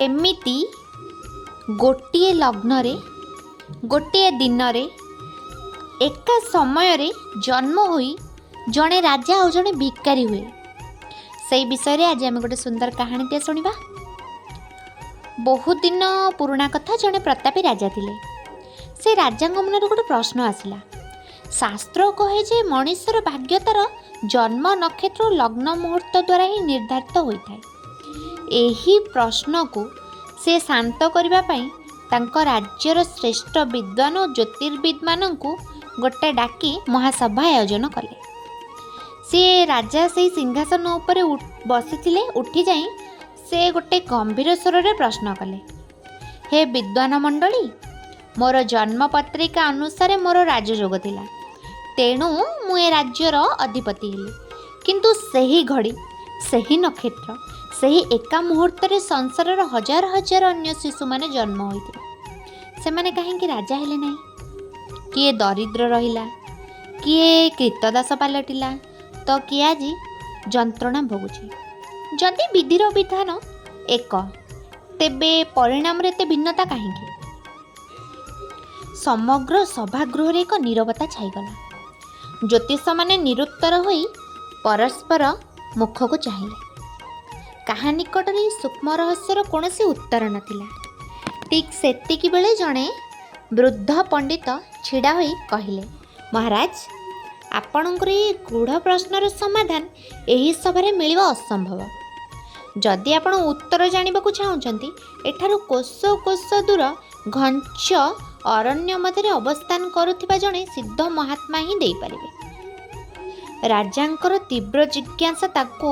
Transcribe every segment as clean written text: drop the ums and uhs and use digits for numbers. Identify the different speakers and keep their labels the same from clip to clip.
Speaker 1: एमिति गोटिए लग्न गोटिए दिन एका समय रे जन्म होई जड़े राजा और जड़े भिकारी हुए से विषय रे आज आम गोटे सुंदर कहानीटे शुणा। बहुत दिन पुराणा कथा जड़े प्रतापी राजा थिले। से राजा मन गोटे प्रश्न आसला। शास्त्र कहे जे मनुष्यर भाग्य तार जन्म नक्षत्र लग्न मुहूर्त द्वारा ही निर्धारित होता है। एही प्रश्न को से शांत करबा पई तांको राज्यर श्रेष्ठ विद्वान और ज्योतिर्विद माननकु गोटे डाकी महासभा आयोजन कले। सी राजा से सिंहासन उपरे बसी उठी जाई से गोटे गंभीर स्वर रे प्रश्न कले। हे विद्वान मंडली, मोर जन्म पत्रिका अनुसार मोर राजयोग थिला, तेणु मु ए राज्यर अधिपति हेली। किंतु सही घड़ी सही नक्षत्र सही एका मुहूर्त रे संसार हजार हजार अन्य शिशु माने जन्म होइते से माने कहीं राजा हेले नहीं। किए दरिद्र रहिला, किए कृतदास पलटिला, तो किए आज जंत्रणा भोगुची। जदि विधिर विधान एक तेबे परिणाम रे ते भिन्नता कहीं। समग्र सभागृह रे एक नीरवता छाईगला। ज्योतिष माने निरुत्तर होई परस्पर मुख को चाहिए। कहा निकट रे सूक्ष्म रहस्यर कौनसी उत्तर नथिला। ठीक सेतिकी बेले जणे वृद्ध पंडित छिड़ा होई कहिले, महाराज, आपणकर ये गूढ़ प्रश्नर समाधान यही सभारे मिलिबा असंभव। जदि आपण उत्तर जानिबाकु चाहुचंती एठारु कोश कोश दूर घंच अरण्य मध्य अवस्थान करुथिबा जणे सिद्ध महात्मा ही देई पारिबे। राजांकर तीव्र जिज्ञासा ताको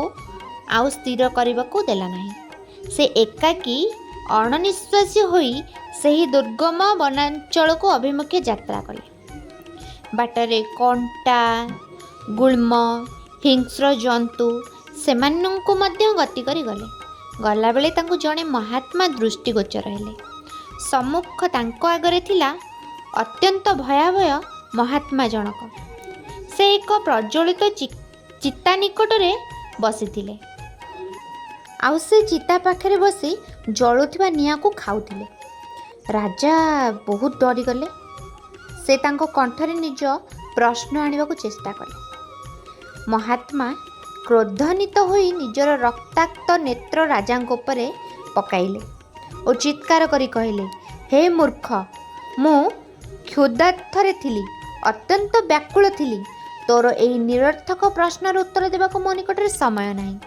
Speaker 1: आउ स्थिर करबाकू देला नाही। से एकाकी अणनिश्वासी होई सही दुर्गम वनांचल को अभिमुखे यात्रा कले। बाटरे कंटा गुल्म हिंस्र जंतु सेमानंकु मध्य गति करी गले। गला बेले तांकु जणे महात्मा दृष्टिगोचर हेले। सम्मुख तांको आगरे थिला अत्यंत भयावह महात्मा जनक। से एक प्रज्वलित चिता निकटरे बसिथिले। आउ से चिता पाखरे बसी जलुथिबा निया को खाउथिले। राजा बहुत डरी गले। से तांको कंठरे निज प्रश्न आनिबाकू चेष्टा कले। महात्मा क्रोधान्वित होई निजर रक्ताक्त नेत्र राजांक उपरे पकाइले और चित्कार करी कहिले, हे मूर्ख, मु क्षुधार्थरे थिली, अत्यंत व्याकुल थिली। तोर एही निरर्थक प्रश्नर उत्तर देबाकू मो निकटरे समय नाही।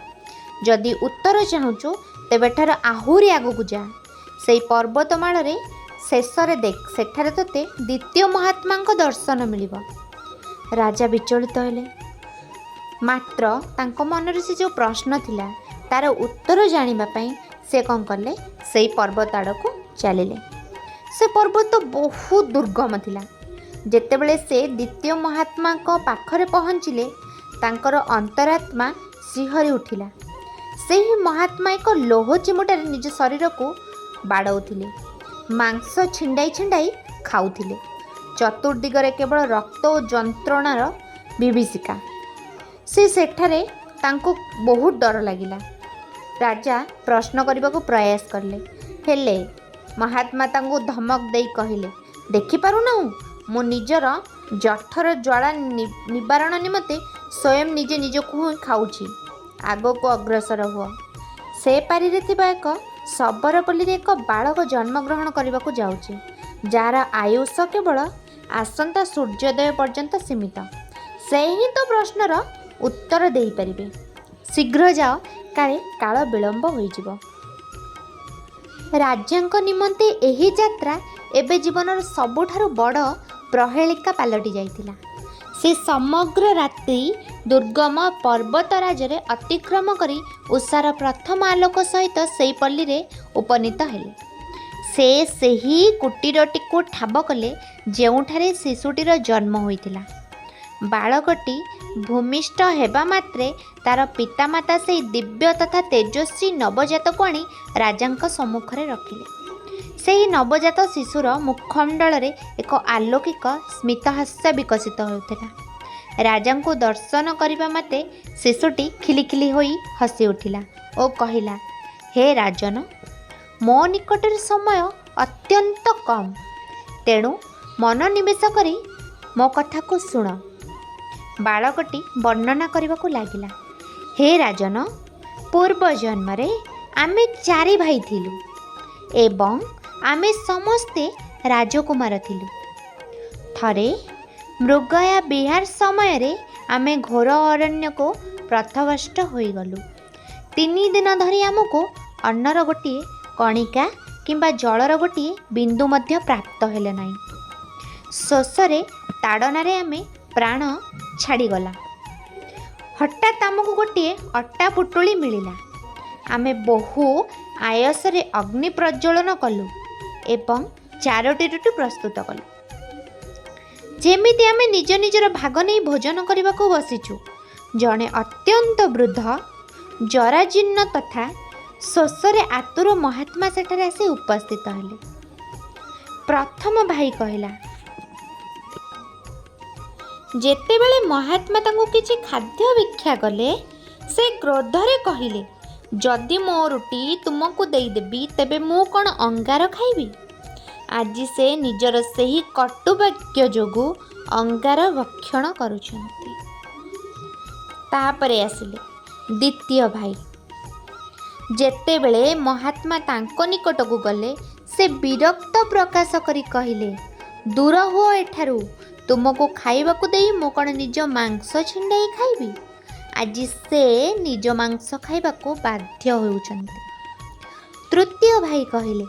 Speaker 1: जदि उत्तर चाहुचु तेबे ठार आहुरी आगकू जा। सेई पर्वतमाल रे शेषरे देख, सेठारे तोते द्वितीय महात्मा दर्शन मिलिब। राजा विचलित हेले। मात्र तांको मनरे से जो प्रश्न थिला तार उत्तर जानिबा पई से कौन कले, सेई पर्वत आड़कू चलिले। से पर्वत बहुत दुर्गम थिला। जेतेबेले से द्वितीय महात्मा को पाखरे पहुँचिले तांकर अंतरात्मा सिहरी उठिला। सेही महात्मा एक लोह चिमुटारे निज शरीर को बाड़ौथिले, मांस छिंडाई छिंडाई खाउथिले। चतुर्दिगरे केवल रक्त और जंत्रणार विभीषिका। से सेठारे तांको बहुत डर लागिला। राजा प्रश्न करबाकू प्रयास करले, हेले महात्मा तांको धमक देई कहिले, देखि पारुना मो निजर जठर ज्वाला निवारण निमते स्वयं निजे निजको ही खाऊची। आगो को अग्रसर हुआ। से पारी थिबा एक सबरपल्ली रे एक बालक जन्मग्रहण करबाकू जाउची, जार आयुष केवल आसंता सूर्योदय पर्यंत सीमित। से ही तो प्रश्नर उत्तर देई परिबे। शीघ्र जाओ, काले काल विलंब होइजिबो। राज्यंक निमंते एही यात्रा एबे जीवनर सबुठारु बड़ प्रहेलिका पालटी जाइतिला। से समग्र रात्रि दुर्गम पर्वतराज रे अतिक्रम करी उषार प्रथम आलोक सहित सेई पल्ली रे उपनीत हेले। से सेही कुटीरटी को ठाब कले जेउठारे शिशुटीर जन्म होइतिला। बालकटी भूमिष्ठ हेबा मात्रे तार पितामाता से दिव्य तथा तेजस्वी नवजात को आनी राजांक सम्मुख रे रखिले। से नवजात शिशुर मुखमंडल रे एक आलौकिक स्मितहास्य विकसित होता। राजा को दर्शन करने मते शिशुटी खिलिखिली होई हसी उठिला और कहिला, हे राजन, ମୋ ନିକଟରେ ସମୟ ଅତ୍ୟନ୍ତ କମ୍, ତେଣୁ ମନୋନିବେଶ କରି ମୋ କଥାକୁ ଶୁଣ। ବାଳକଟି ବର୍ଣ୍ଣନା କରିବାକୁ ଲାଗିଲା। ହେ ରାଜନ, ପୂର୍ବ ଜନ୍ମରେ ଆମେ 4 ଭାଇ ଥିଲୁ ଏବଂ ଆମେ ସମସ୍ତେ ରାଜକୁମାର ଥିଲୁ। ଥରେ ମୃଗୟା ବିହାର ସମୟରେ ଆମେ ଘୋର ଅରଣ୍ୟକୁ ପଥଭ୍ରଷ୍ଟ ହୋଇଗଲୁ। 3 ଦିନ ଧରି ଆମକୁ ଅନ୍ନର ଗୋଟିଏ କଣିକା କିମ୍ବା ଜଳର ଗୋଟିଏ ବିନ୍ଦୁ ମଧ୍ୟ ପ୍ରାପ୍ତ ହେଲେ ନାହିଁ। ଶୋଷରେ ତାଡ଼ନାରେ ଆମେ ପ୍ରାଣ ଛାଡ଼ିଗଲା। ହଠାତ୍ ଆମକୁ ଗୋଟିଏ ଅଟା ପୁଟୁଳି ମିଳିଲା। ଆମେ ବହୁ ଆୟସରେ ଅଗ୍ନି ପ୍ରଜ୍ୱଳନ କଲୁ ଏବଂ 4ଟି ରୁଟି ପ୍ରସ୍ତୁତ କଲୁ। ଯେମିତି ଆମେ ନିଜ ନିଜର ଭାଗ ନେଇ ଭୋଜନ କରିବାକୁ ବସିଛୁ, ଜଣେ ଅତ୍ୟନ୍ତ ବୃଦ୍ଧ, ଜରାଜୀର୍ଣ୍ଣ ତଥା ଶୋଷରେ ଆତୁର ମହାତ୍ମା ସେଠାରେ ଆସି ଉପସ୍ଥିତ ହେଲେ। ପ୍ରଥମ ଭାଇ କହିଲା, ଯେତେବେଳେ ମହାତ୍ମା ତାଙ୍କୁ କିଛି ଖାଦ୍ୟ ଭିକ୍ଷା କଲେ, ସେ କ୍ରୋଧରେ କହିଲେ, ଯଦି ମୋ ରୁଟି ତୁମକୁ ଦେଇଦେବି ତେବେ ମୁଁ କ'ଣ ଅଙ୍ଗାର ଖାଇବି? ଆଜି ସେ ନିଜର ସେହି କଟୁବାକ୍ୟ ଯୋଗୁଁ ଅଙ୍ଗାର ଭକ୍ଷଣ କରୁଛନ୍ତି। ତାପରେ ଆସିଲେ ଦ୍ୱିତୀୟ ଭାଇ। ଯେତେବେଳେ ମହାତ୍ମା ତାଙ୍କ ନିକଟକୁ ଗଲେ, ସେ ବିରକ୍ତ ପ୍ରକାଶ କରି କହିଲେ, ଦୂର ହୁଅ ଏଠାରୁ, ତୁମକୁ ଖାଇବାକୁ ଦେଇ ମୁଁ କ'ଣ ନିଜ ମାଂସ ଛିଣ୍ଡାଇ ଖାଇବି? ଆଜି ସେ ନିଜ ମାଂସ ଖାଇବାକୁ ବାଧ୍ୟ ହେଉଛନ୍ତି। ତୃତୀୟ ଭାଇ କହିଲେ,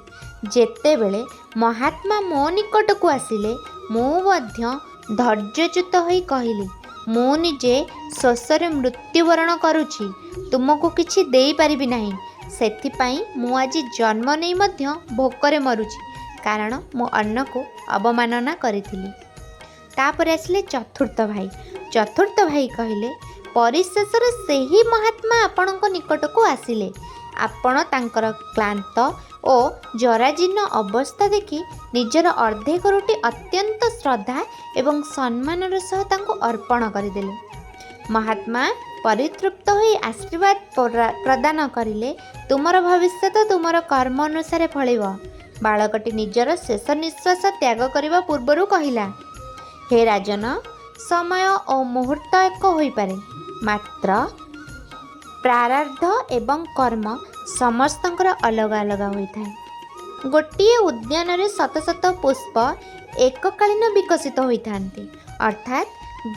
Speaker 1: ଯେତେବେଳେ ମହାତ୍ମା ମୋ ନିକଟକୁ ଆସିଲେ, ମୁଁ ମଧ୍ୟ ଧୈର୍ଯ୍ୟଚ୍ୟୁତ ହୋଇ କହିଲି, ମୁଁ ନିଜେ ଶୋଷରେ ମୃତ୍ୟୁବରଣ କରୁଛି, ତୁମକୁ କିଛି ଦେଇପାରିବି ନାହିଁ। ସେଥିପାଇଁ ମୁଁ ଆଜି ଜନ୍ମ ନେଇ ମଧ୍ୟ ଭୋକରେ ମରୁଛି, କାରଣ ମୁଁ ଅନ୍ନକୁ ଅବମାନନା କରିଥିଲି। ତାପରେ ଆସିଲେ ଚତୁର୍ଥ ଭାଇ। ଚତୁର୍ଥ ଭାଇ କହିଲେ, ପରିଶେଷରେ ସେହି ମହାତ୍ମା ଆପଣଙ୍କ ନିକଟକୁ ଆସିଲେ। ଆପଣ ତାଙ୍କର କ୍ଳାନ୍ତ ଓ ଜରାଜୀର୍ଣ୍ଣ ଅବସ୍ଥା ଦେଖି ନିଜର ଅର୍ଦ୍ଧେକ ରୁଟି ଅତ୍ୟନ୍ତ ଶ୍ରଦ୍ଧା ଏବଂ ସମ୍ମାନର ସହ ତାଙ୍କୁ ଅର୍ପଣ କରିଦେଲେ। ମହାତ୍ମା ପରିତୃପ୍ତ ହୋଇ ଆଶୀର୍ବାଦ ପ୍ରଦାନ କରିଲେ, ତୁମର ଭବିଷ୍ୟତ ତୁମର କର୍ମ ଅନୁସାରେ ଫଳିବ। ବାଳକଟି ନିଜର ଶେଷ ନିଶ୍ୱାସ ତ୍ୟାଗ କରିବା ପୂର୍ବରୁ କହିଲା, ହେ ରାଜନ, ସମୟ ଓ ମୁହୂର୍ତ୍ତ ଏକ ହୋଇପାରେ, ମାତ୍ର ପ୍ରାରବ୍ଧ ଏବଂ କର୍ମ ସମସ୍ତଙ୍କର ଅଲଗା ଅଲଗା ହୋଇଥାଏ। ଗୋଟିଏ ଉଦ୍ୟାନରେ ଶତ ଶତ ପୁଷ୍ପ ଏକକାଳୀନ ବିକଶିତ ହୋଇଥାନ୍ତି, ଅର୍ଥାତ୍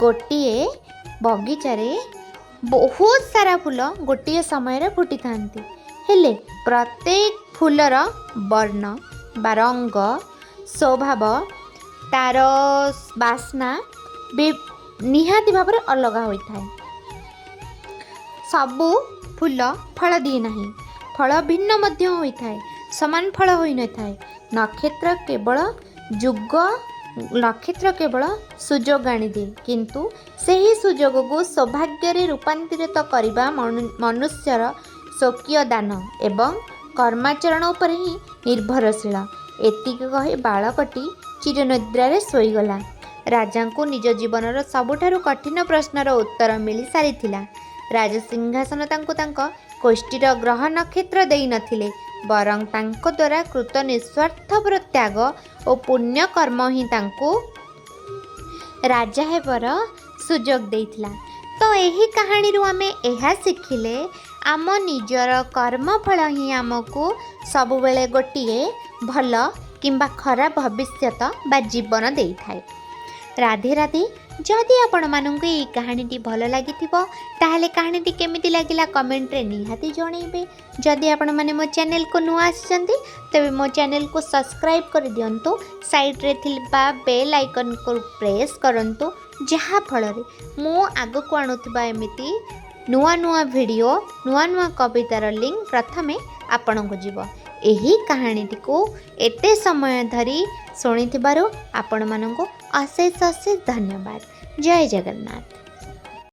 Speaker 1: ଗୋଟିଏ ବଗିଚାରେ ବହୁତ ସାରା ଫୁଲ ଗୋଟିଏ ସମୟରେ ଫୁଟିଥାନ୍ତି। ହେଲେ ପ୍ରତ୍ୟେକ ଫୁଲର ବର୍ଣ୍ଣ ବା ରଙ୍ଗ, ସ୍ୱଭାବ, ତାର ବାସ୍ନା ନିହାତି ଭାବରେ ଅଲଗା ହୋଇଥାଏ। ସବୁ ଫୁଲ ଫଳ ଦିଏ ନାହିଁ, ଫଳ ଭିନ୍ନ ମଧ୍ୟ ହୋଇଥାଏ, ସମାନ ଫଳ ହୋଇନଥାଏ। ନକ୍ଷତ୍ର କେବଳ ସୁଯୋଗ ଆଣିଦିଏ, କିନ୍ତୁ ସେହି ସୁଯୋଗକୁ ସୌଭାଗ୍ୟରେ ରୂପାନ୍ତରିତ କରିବା ମନୁଷ୍ୟର ସ୍ୱକୀୟ ଦାନ ଏବଂ କର୍ମାଚରଣ ଉପରେ ହିଁ ନିର୍ଭରଶୀଳ। ଏତିକି କହି ବାଳକଟି ଚିରନିଦ୍ରାରେ ଶୋଇଗଲା। ରାଜାଙ୍କୁ ନିଜ ଜୀବନର ସବୁଠାରୁ କଠିନ ପ୍ରଶ୍ନର ଉତ୍ତର ମିଳିସାରିଥିଲା। ରାଜସିଂହାସନ ତାଙ୍କୁ ତାଙ୍କ କୋଷ୍ଠୀର ଗ୍ରହ ନକ୍ଷତ୍ର ଦେଇନଥିଲେ, ବରଂ ତାଙ୍କ ଦ୍ୱାରା କୃତ ନିଃସ୍ୱାର୍ଥପର ତ୍ୟାଗ ଓ ପୁଣ୍ୟକର୍ମ ହିଁ ତାଙ୍କୁ ରାଜା ହେବାର ସୁଯୋଗ ଦେଇଥିଲା। ତ ଏହି କାହାଣୀରୁ ଆମେ ଏହା ଶିଖିଲେ, ଆମ ନିଜର କର୍ମଫଳ ହିଁ ଆମକୁ ସବୁବେଳେ ଗୋଟିଏ ଭଲ କିମ୍ବା ଖରାପ ଭବିଷ୍ୟତ ବା ଜୀବନ ଦେଇଥାଏ। ରାଧେ ରାଧେ। ଯଦି ଆପଣମାନଙ୍କୁ ଏହି କାହାଣୀଟି ଭଲ ଲାଗିଥିବ, ତାହେଲେ କାହାଣୀଟି କେମିତି ଲାଗିଲା କମେଣ୍ଟରେ ନିହାତି ଜଣାଇବେ। ଯଦି ଆପଣମାନେ ମୋ ଚ୍ୟାନେଲକୁ ନୂଆ ଆସିଛନ୍ତି, ତେବେ ମୋ ଚ୍ୟାନେଲକୁ ସବସ୍କ୍ରାଇବ୍ କରିଦିଅନ୍ତୁ। ସାଇଡ଼୍ରେ ଥିବା ବେଲ୍ ଆଇକନ୍କୁ ପ୍ରେସ୍ କରନ୍ତୁ, ଯାହାଫଳରେ ମୁଁ ଆଗକୁ ଆଣୁଥିବା ଏମିତି ନୂଆ ନୂଆ ଭିଡ଼ିଓ, ନୂଆ ନୂଆ କବିତାର ଲିଙ୍କ୍ ପ୍ରଥମେ ଆପଣଙ୍କୁ ଯିବ। ଏହି କାହାଣୀଟିକୁ ଏତେ ସମୟ ଧରି ଶୁଣିଥିବାରୁ ଆପଣମାନଙ୍କୁ ଅଶେଷ ଅଶେଷ ଧନ୍ୟବାଦ। ଜୟ ଜଗନ୍ନାଥ।